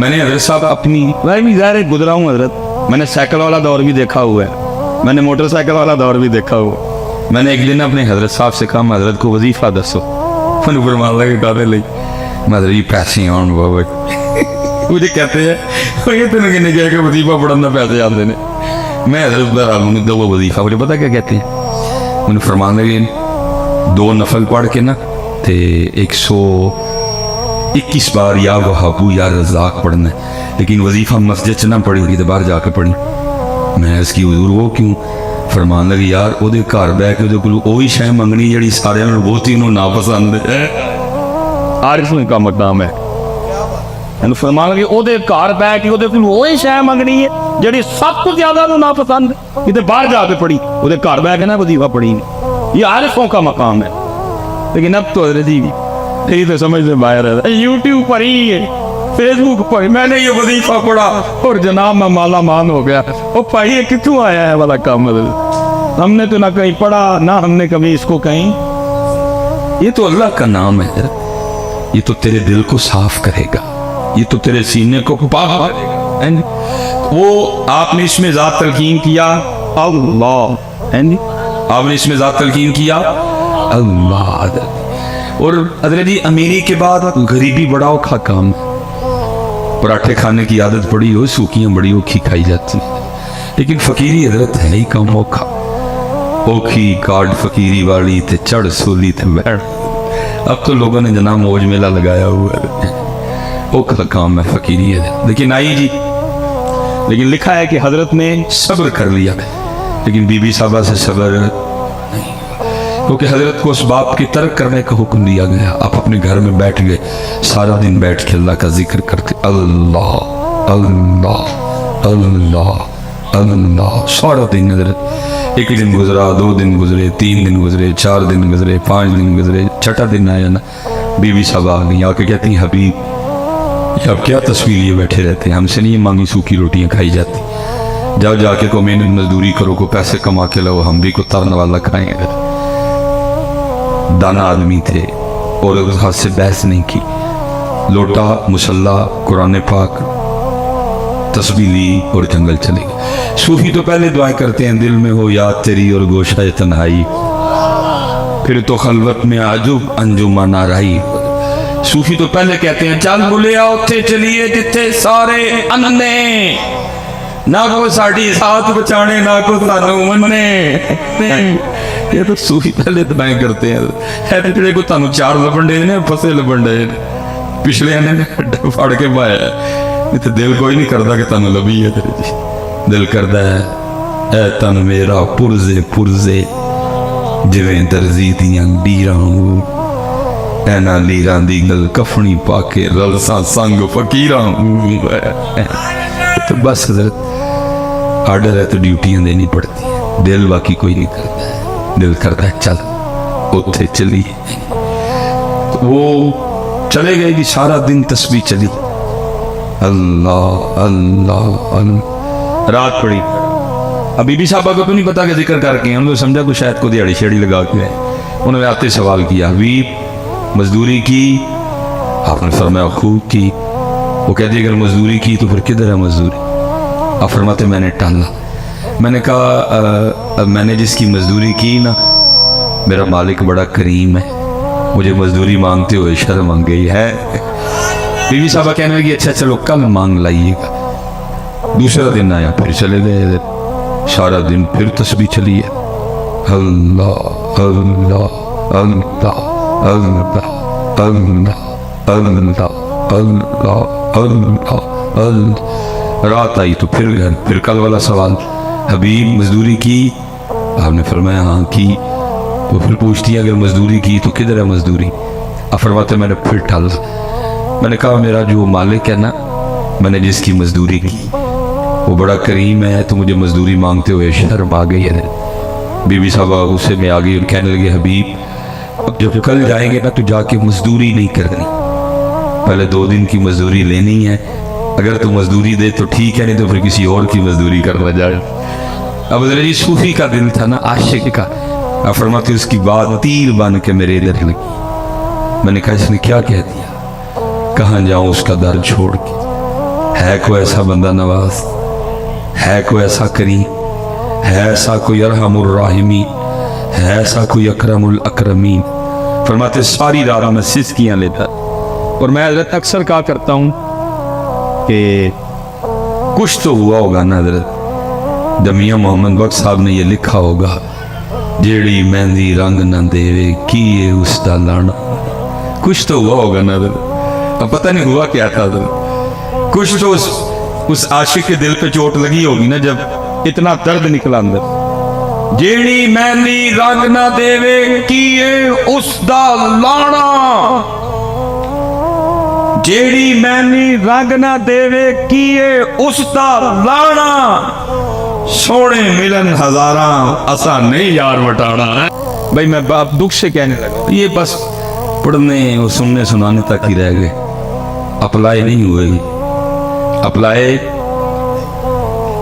میں نے حضرت صاحب اپنی میں بھی ظاہر گزرا ہوں حضرت، میں نے سائیکل والا دور بھی دیکھا ہوا ہے، میں نے موٹر سائیکل والا دور بھی دیکھا ہوا. میں نے ایک دن اپنے حضرت صاحب سے کہا حضرت کو وظیفہ دسو، میں نے فرمان لگا ڈالے لئی حضرت جی پیسے آن بابا مجھے کہتے ہیں یہ تین کہنے کیا کہ وظیفہ پڑھنا پیسے آتے ہیں. میں حضرت بہرحال دو وظیفہ مجھے پتا کیا کہتے ہیں، انہیں فرمان لگے 2 نفل پڑھ کے نا تے 121 بار یا وہابو یا رزاق پڑھنا ہے، لیکن وظیفہ مسجد سے نہ پڑھی ہوگی تو باہر جا کے پڑھی. میں اس کی حضور وہ کیوں؟ فرمان لگے یار وہ گھر بہ کے وہی شے منگنی جڑی سارے بہت ہی ناپسند ہے. عارف کا مقام ہے. فرمان لگے وہ گھر بہ کے وہی شے منگنی ہے جڑی سب کو زیادہ ناپسند ہے، یہ باہر جا کے پڑھی، وہ گھر بہ کے نا وظیفہ پڑھی نہیں. یہ عارفوں کا مقام ہے. لیکن اب تو حضرت جی یہی تو سمجھ سے باہر ہے. یوٹیوب پر ہی ہے، فیس بک پر میں نے یہ وظیفہ پڑھا اور جناب میں مالا مان ہو گیا. وہ پڑھیے کتوں آیا ہے والا کام، ہم نے تو نہ کہیں پڑھا نہ ہم نے کبھی اس کو کہیں. یہ تو اللہ کا نام ہے، یہ تو تیرے دل کو صاف کرے گا، یہ تو تیرے سینے کو پاک کرے گا. وہ آپ نے اس میں ذات تلقین کیا اللہ، آپ نے اس میں ذات تلقین کیا اللہ. اور حضرت جی امیری کے بعد غریبی بڑا اوکھا کام ہے. پراٹھے کھانے کی عادت بڑی ہو، سوکیاں بڑی اوکھی کھائی جاتی ہیں، لیکن فقیری حضرت ہے ہی کم اوکھا. اوکھی کارڈ فقیری والی تے چڑھ سولی تے بیٹھ. اب تو لوگوں نے جناب موج میلہ لگایا ہوا ہے، اوکھا کام ہے فقیری ہے. لیکن آئی جی، لیکن لکھا ہے کہ حضرت نے صبر کر لیا، لیکن بی بی صاحبہ سے صبر نہیں، کیونکہ حضرت کو اس باپ کی ترک کرنے کا حکم دیا گیا. آپ اپنے گھر میں بیٹھ گئے، سارا دن بیٹھ کے اللہ کا ذکر کرتے اللہ اللہ اللہ اللہ سارا دن. حضرت ایک دن گزرا، 2 دن گزرے، 3 دن گزرے، 4 دن گزرے، 5 دن گزرے، 6واں دن آیا نا بی بی صاحبہ آ گئی، آ کے کہتی ہیں حبیب یہ اب کیا تصویر لیے بیٹھے رہتے ہیں، ہم سے نہیں مانگی سوکھی روٹیاں کھائی جاتی، جاؤ جا کے کو محنت مزدوری کرو، کو پیسے کما کے لاؤ، ہم بھی کو ترن والا کھائیں گے. دانا آدمی تھے اور اس ہاتھ سے بحث نہیں کی. لوٹا، مصلح، قرآن پاک، تسبیح لی اور جنگل چلے گئے. صوفی تو پہلے دعائیں کرتے ہیں دل میں ہو یاد تیری اور گوشہ تنہائی، پھر تو خلوت میں عجب انجمن آرائی. صوفی تو پہلے کہتے ہیں چل بلیا اتھے چلیے جتھے سارے انے، نہ کو ساڑی ساتھ بچانے نہ کو سانو مننے. یہ تو صوفی پہلے دعائیں کرتے ہیں. ہے پھڑے کو تانو 4 لبنڈے نے پھسے لبنڈے پچھلے نے پھاڑ کے پایا ہے. تو دل کوئی نہیں کرتا کہ تانو لبی ہے، دل کرتا ہے اے تن میرا پرزے پرزے جویں درزی دیاں ڈیراں، اینا لیران دی گل کفنی پاکے رلساں سنگ فقیراں. تو بس حضرت آرڈر ہے تو ڈیوٹیاں دینی پڑتی ہیں، دل باقی کوئی نہیں کرتا ہے. دل کرتا ہے چل اتھے چلی. وہ چلے گئے کہ سارا دن تسبیح چلی اللہ اللہ اللہ. رات پڑی. اب بی بی صاحبہ کو تو نہیں پتا کہ ذکر کر کے ہم نے سمجھا کہ شاید کو دیہڑی شیڑی لگا کے آئے. انہوں نے آتے سوال کیا حبیب مزدوری کی؟ آپ نے فرمایا خوب کی. وہ کہتے اگر مزدوری کی تو پھر کدھر ہے مزدوری؟ آپ فرماتے میں نے ٹالا. میں نے کہا میں نے جس کی مزدوری کی نا میرا مالک بڑا کریم ہے، مجھے مزدوری مانگتے ہوئے شرم آ گئی ہے. بی بی صاحبہ کہنے لگی اچھا چلو کل مانگ لائیے گا. دوسرا دن آیا پھر چلے گئے، سارا دن پھر تسبیح چلی ہے اللہ اللہ اللہ اللہ اللہ اللہ اللہ اللہ اللہ. رات آئی تو پھر گھر، پھر کل والا سوال حبیب مزدوری کی؟ آپ نے فرمایا ہاں کی. تو پھر پوچھتی ہے اگر مزدوری کی تو کدھر ہے مزدوری؟ آپ فرماتے میں نے پھر ٹھل. میں نے کہا میرا جو مالک ہے نا میں نے جس کی مزدوری کی وہ بڑا کریم ہے، تو مجھے مزدوری مانگتے ہوئے شرم آ گئی ہے. بی بی صاحبہ غصے میں آ گئی اور کہنے لگے حبیب اب جب کل جائیں گے نا تو جا کے مزدوری نہیں کرنی، پہلے 2 دن کی مزدوری لینی ہے. اگر تو مزدوری دے تو ٹھیک ہے، نہیں تو پھر کسی اور کی مزدوری کرنا جائے. اب حضرت جی صوفی کا دل تھا نا، عاشق کا. آپ فرماتے اس کی بات تیر بن کے میرے ادھر لگی. میں نے کہا اس نے کیا کہہ دیا؟ کہاں جاؤں اس کا در چھوڑ کے؟ ہے کوئی ایسا بندہ نواز، ہے کوئی ایسا کریم، ہے ایسا کوئی ارحم الراحمین، ہے ایسا کوئی اکرم الاکرمین؟ فرماتے ساری رات میں سسکیاں لیتا، اور میں حضرت اکثر کہا کرتا ہوں کہ کچھ تو ہوا ہوگا نا حضرت، جب میاں محمد بخش صاحب نے یہ لکھا ہوگا جیڑی مہندی رنگ نہ دے کیے اس دا لانا، کچھ تو ہوا ہوگا نا حضرت، اب پتہ نہیں ہوا کیا تھا حضرت، کچھ تو اس عاشق کے دل پہ چوٹ لگی ہوگی نا جب اتنا درد نکلا اندر، جیڑی مہندی رنگ نہ دے کیے اس دا لانا، جیڑی مہندی رنگ نہ دے کیے اس دا لانا، سونے ملن ہزاراں اسا نہیں یار وٹانا۔ بھائی میں دکھ سے کہنے لگا، یہ بس پڑھنے اور سننے سنانے تک ہی رہ گئے، اپلائی نہیں ہوئے۔ اپلائی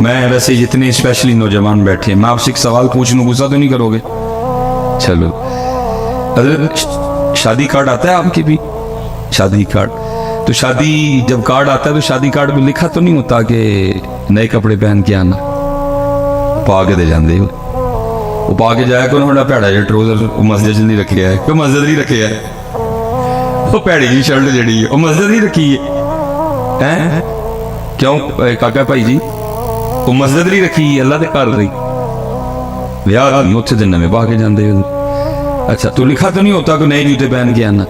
میں ویسے جتنے اسپیشلی نوجوان بیٹھے ہیں، میں آپ سے ایک سوال پوچھ لوں، غصہ تو نہیں کرو گے؟ چلو حضرت، شادی کارڈ آتا ہے آپ کی بھی؟ شادی کارڈ تو شادی جب کارڈ آتا ہے تو شادی کارڈ میں لکھا تو نہیں ہوتا کہ نئے کپڑے پہن کے آنا؟ پا کے دے جاندے ہو، وہ پا کے جایا کرو، ہونڈا پیڑا جا ٹروزر مسجد نہیں رکھے ہے، کوئی مسجد نہیں رکھے ہے، وہ پیڑی جی شرٹ جڑی ہے وہ مسجد نہیں رکھی ہے، کیوں کاکا بھائی جی وہ مسجد نہیں رکھی، اللہ دے کار رہی یار اتنے دن میں پا کے جاندے ہو۔ اچھا تو لکھا تو نہیں ہوتا کہ نئے جوتے پہن کے آنا،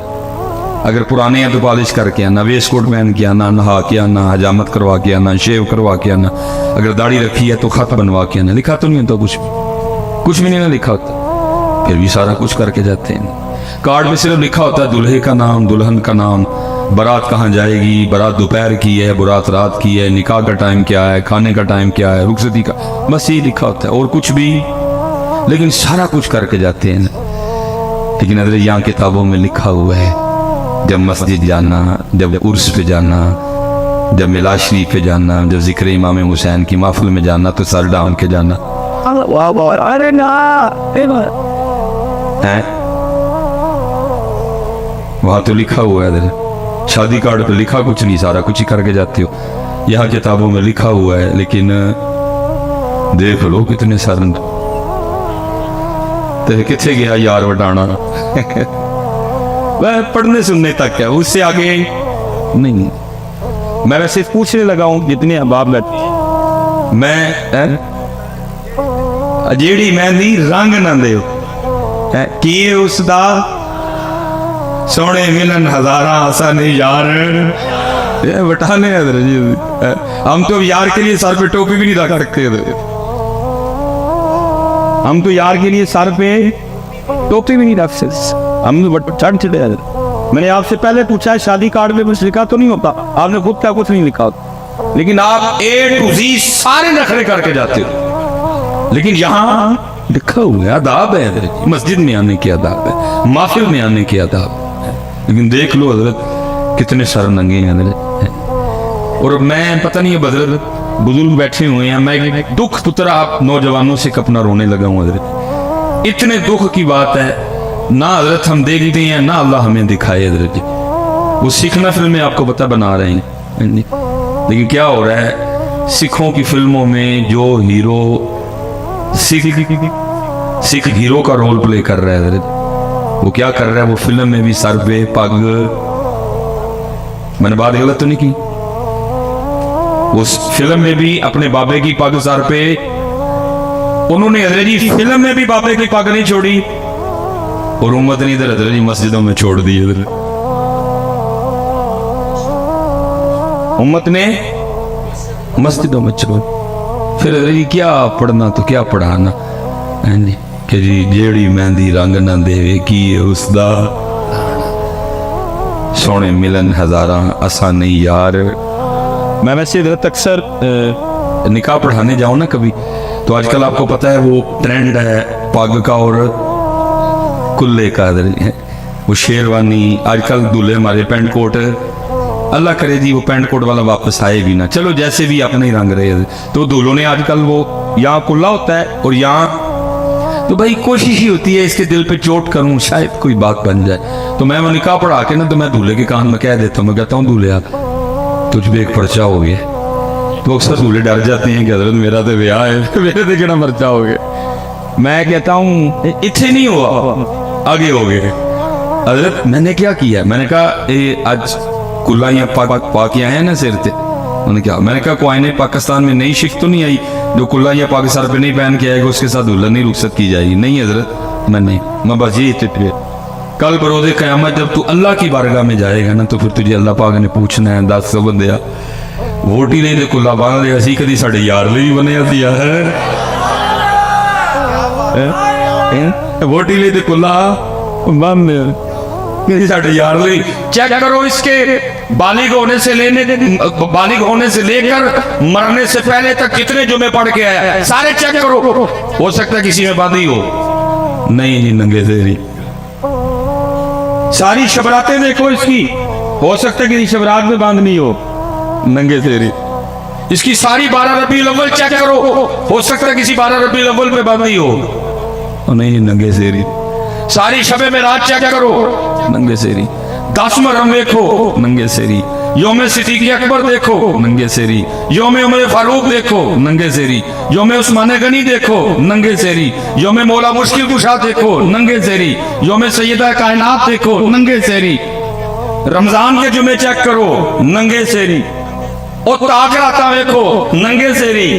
اگر پرانے ہیں تو پالش کر کے آنا، ویسٹ کوٹ پہن کے آنا، نہا کے آنا، حجامت کروا کے آنا، شیو کروا کے آنا، اگر داڑھی رکھی ہے تو خط بنوا کے آنا، لکھا تو نہیں ہوتا کچھ بھی نہیں لکھا ہوتا، پھر بھی سارا کچھ کر کے جاتے ہیں۔ کارڈ میں صرف لکھا ہوتا ہے دلہے کا نام، دلہن کا نام، بارات کہاں جائے گی، بارات دوپہر کی ہے، بارات رات کی ہے، نکاح کا ٹائم کیا ہے، کھانے کا ٹائم کیا ہے، رخصتی کا، بس یہ لکھا ہوتا ہے اور کچھ بھی، لیکن سارا کچھ کر کے جاتے ہیں۔ لیکن حضرت یہاں کتابوں میں لکھا ہوا ہے جب مسجد جانا، جب عرس پہ جانا، جب میلاد شریف پہ جانا، جب ذکر امام حسین کی محفل میں جانا تو سر ڈھانپ کے جانا، وہاں تو لکھا ہوا ہے حضرت، شادی کارڈ پہ لکھا کچھ نہیں، سارا کچھ ہی کر کے جاتے ہو، یہاں کتابوں میں لکھا ہوا ہے، لیکن دیکھ لو کتنے سرند کتنے گیا یار وٹانا میں پڑھنے سننے تک ہے، اس سے آگے نہیں۔ میں ویسے پوچھنے لگا ہوں جتنے احباب بیٹھے میں جیڑی مہندی رنگ نہ دے کیے اس دا سونے ملن ہزاراں اسا نہیں یار وٹانے حضرت، ہم تو یار کے لیے سر پہ ٹوپی بھی نہیں رکھ سکتے، ہم تو یار کے لیے سر پہ ٹوپی بھی نہیں رکھ سکتے، ہم چڑھ چڑھے۔ میں نے آپ سے پہلے پوچھا ہے شادی کارڈ میں کچھ لکھا تو نہیں ہوتا، آپ نے خود کیا کچھ نہیں لکھا ہوتا، لیکن آپ اے ٹو زی سارے نخرے کر کے جاتے ہو، لیکن یہاں لکھا ہوا ہے آداب ہے حضرت، مسجد میں آنے کی آداب ہے، محفل میں آنے کی آداب ہے، لیکن دیکھ لو حضرت کتنے سر ننگے ہیں حضرت۔ اور میں پتہ نہیں حضرت بزرگ بیٹھے ہوئے ہیں، میں دکھ پترا آپ نوجوانوں سے اپنا رونے لگا ہوں حضرت، اتنے دکھ کی بات ہے، نہ حضرت ہم دیکھتے ہیں نہ اللہ ہمیں دکھائے حضرت جی، وہ سیکھنا فلمیں آپ کو پتہ بنا رہے ہیں، لیکن کیا ہو رہا ہے سکھوں کی فلموں میں جو ہیرو سکھ ہیرو کا رول پلے کر رہا ہے حضرت، وہ کیا کر رہا ہے، وہ فلم میں بھی سر پہ پگ، میں نے بات غلط تو نہیں کی، اس فلم میں بھی اپنے بابے کی پگ سر پہ، انہوں نے حضرت جی فلم میں بھی بابے کی پگ نہیں چھوڑی، اور امت نے ادھر حضرت جی مسجدوں میں چھوڑ دی، حضرت امت نے مسجدوں میں چھوڑ، پھر حضرت جی کیا پڑھنا تو کیا پڑھانا کہ جی جیڑی مہندی رنگ نہ دے کی اس دا سونے ملن ہزاراں اسا نہیں یار۔ میں ویسے حضرت اکثر نکاح پڑھانے جاؤں نا کبھی، تو آج کل آپ کو پتہ ہے وہ ٹرینڈ ہے پگ کا اور کلے کا، وہ شیروانی، آج کل دولہے ہمارے پینٹ کوٹ، اللہ کرے جی وہ پینٹ کوٹ والا واپس آئے بھی نہ، چلو جیسے بھی اپنے ہی رنگ رہے، تو دولہوں نے آج کل وہ یہاں کلا ہوتا ہے اور یہاں، تو بھائی کوشش ہی ہوتی ہے اس کے دل پہ چوٹ کروں شاید کوئی بات بن جائے، تو میں وہ نکاح پڑھا کے نا تو میں دولہے کے کان میں کہہ دیتا ہوں، میں کہتا ہوں دولہے آپ تجھ پہ ایک پرچہ ہو گیا، تو اکثر سورے ڈر جاتے ہیں کہ حضرت میرا تو بیاہ ہے میرے تو کہنا مرچا ہو گیا. میں کہتا ہوں اتنے نہیں ہوا آگے ہو گئے. حضرت میں نے کیا کیا؟ میں نے کہا آج کلائیاں پاک آئے ہیں نا سر تے. انہوں نے کہا، میں نے کہا کوئن پاکستان میں نئی شک تو نہیں آئی جو کلائیاں پاک سر پہ نہیں پہن کے آئے گا اس کے ساتھ دلہن نہیں رخصت کی جائے گی؟ نہیں حضرت میں بس یہی ٹپے. کل بروز قیامت جب تو اللہ کی بارگاہ میں جائے گا نا تو پھر تجھے اللہ پاک نے پوچھنا ہے 10 بندیا ووٹ ہی نہیں دے کلا باندھ دے اسی کدی ساڈے یار نہیں بنیا دیا ہے ووٹ ہی نہیں دے کلا باندھ دے کدی ساڈے یار نہیں. چیک کرو اس کے بالغ ہونے سے لے کر مرنے سے پہلے تک کتنے جمعے پڑھ کے آیا ہے سارے چیک کرو. ہو سکتا ہے کسی میں باندھی ہو. نہیں جی ننگے تیری. ساری شبراتیں دیکھو اس کی، ہو سکتا ہے کہ شبرات میں باندھ نہیں ہو. ننگے تیری. اس کی ساری 12 ربیع الاول چیک کرو، ہو سکتا ہے کسی 12 ربیع الاول میں باندھ نہیں ہو. نہیں ننگے تیری. ساری شب معراج چیک کرو. ننگے تیری. 10 محرم دیکھو. ننگے تیری. یوم صدیق اکبر دیکھو. ننگے تیری. یوم عمر فاروق دیکھو. ننگے تیری. یوم عثمان غنی دیکھو. ننگے تیری. یوم مولا مشکل کشا دیکھو. ننگے تیری. یوم سیدہ کائنات دیکھو. ننگے تیری. رمضان کے جمعے چیک کرو. ننگے تیری. او تاکراتا دیکھو. ننگے تیری.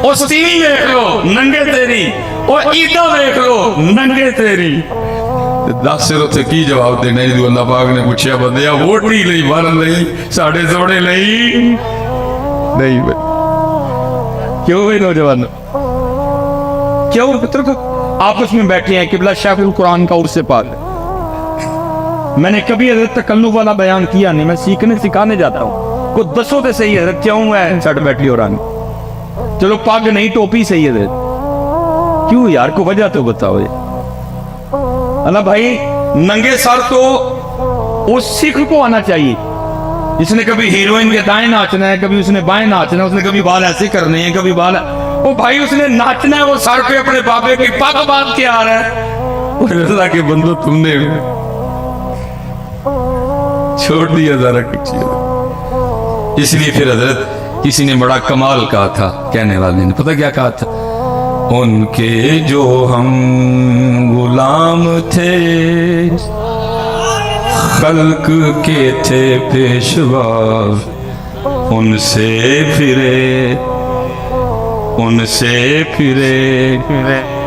او ستیوی دیکھ لو. ننگے تیری. او عیدہ دیکھ لو. ننگے تیری. 10 سر اتنے کی جواب دینا جو اللہ پاک نے پوچھا بندیا ووٹ نہیں لئی مارن لئی ساڑھے سوڑے لئی نہیں کیوں بھائی نوجوان کیوں پتر کو آپس میں بیٹھے ہیں قبلہ شیخ القرآن کا عرص پاک. میں نے کبھی حضرت تکلف والا بیان کیا نہیں، میں سکھانے جاتا ہوں. کو دسو تے صحیح حضرت کیوں ہے سٹ بیٹھ لی اورانی چلو پاگ نہیں ٹوپی صحیح ہے کیوں یار کو وجہ تو بتاؤ. اللہ بھائی ننگے سر تو اس سکھ کو آنا چاہیے جس نے کبھی ہیروئن کے دائیں ناچنا ہے، کبھی اس نے بائیں ناچنا ہے، اس نے کبھی بال ایسے کرنے ہیں کبھی بال وہ بھائی اس نے ناچنا ہے، وہ سر پہ اپنے بابے کی پگ باندھ کے آ رہا ہے. اللہ کے بندو تم نے چھوڑ دیا ذرا کچھ. اس لیے پھر حضرت کسی نے بڑا کمال کہا تھا کہنے والے نے، پتہ کیا کہا تھا؟ ان کے جو ہم غلام تھے خلق کے تھے پیشوا ان سے پھرے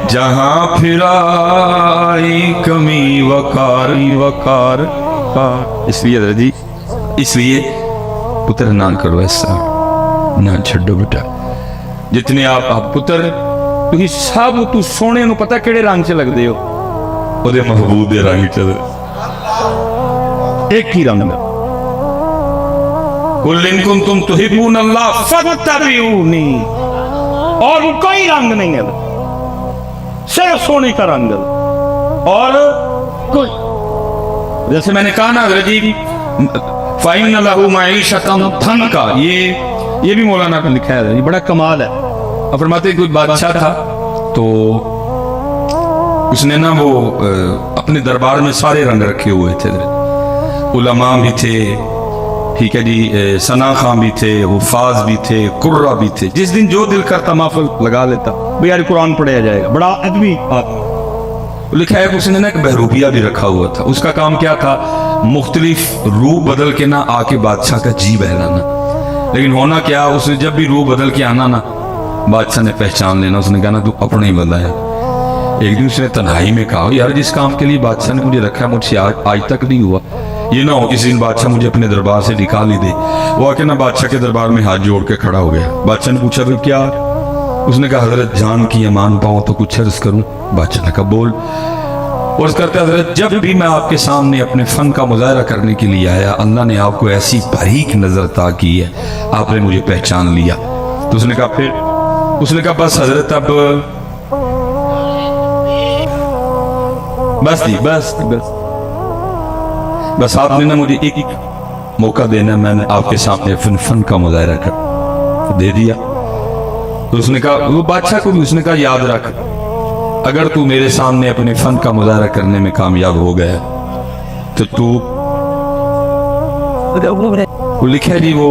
جہاں پھرائی کمی وقار. اس لیے حضرت جی اس لیے پتر نہ کرو ایسا، نہ چھڈو بیٹا. جتنے آپ پتر کیونکہ سب تو سونے نو پتہ کیڑے رنگ سے لگ دے ہو او دے محبوب دے رنگ چ ایک ہی رنگ. قل ان کنتم تحبون اللہ فاتبعونی. اور کوئی رنگ نہیں ہے صرف سونے کا رنگ اور کوئی. جیسے میں نے کہا نا حضرت جی فَإِنَّ لَهُ مَعِيشَةً ضَنْكَ یہ بھی مولانا نے لکھا ہے، یہ بڑا کمال ہے. فرماتے کوئی بادشاہ تھا تو اس نے نا وہ اپنے دربار میں سارے رنگ رکھے ہوئے تھے. علماء بھی تھے، ٹھیک ہے جی، ثنا خان بھی تھے، حفاظ بھی تھے، قرہ بھی تھے. جس دن جو دل کرتا محفل لگا لیتا بھئی یار قرآن پڑھایا جائے گا. بڑا ادبی لکھا ہے. اس نے نا ایک بہروپیہ بھی رکھا ہوا تھا. اس کا کام کیا تھا؟ مختلف روح بدل کے نا آ کے بادشاہ کا جی بہلانا. لیکن ہونا کیا، اس نے جب بھی روح بدل کے آنا نا بادشاہ نے پہچان لینا. اس نے کہا نا تو اپنا ہی بندہ ہے. ایک دن اس نے تنہائی میں کہا یار جس کام کے لیے بادشاہ نے مجھے رکھا ہے مجھ سے آج تک نہیں ہوا. یہ نہ ہو کسی دن بادشاہ مجھے اپنے دربار سے نکال ہی دے. وہ آ کے نا بادشاہ کے دربار میں ہاتھ جوڑ کے کھڑا ہو گیا. بادشاہ نے پوچھا پھر کیا؟ اس نے کہا حضرت جان کی امان پاؤں تو کچھ عرض کروں. بادشاہ نے کہا بول. عرض کرتے حضرت جب بھی میں آپ کے سامنے اپنے فن کا مظاہرہ کرنے کے لیے آیا اللہ نے آپ کو ایسی باریک نظر عطا کی ہے آپ نے مجھے پہچان لیا. تو اس نے کہا پھر؟ اس نے کہا بس حضرت اب بس آپ نے نا مجھے ایک موقع دینا، میں نے آپ کے سامنے فن کا مظاہرہ کر دے دیا. تو اس نے کہا وہ بادشاہ کو بھی اس نے کہا یاد رکھ اگر تو میرے سامنے اپنے فن کا مظاہرہ کرنے میں کامیاب ہو گیا تو تو لکھا جی وہ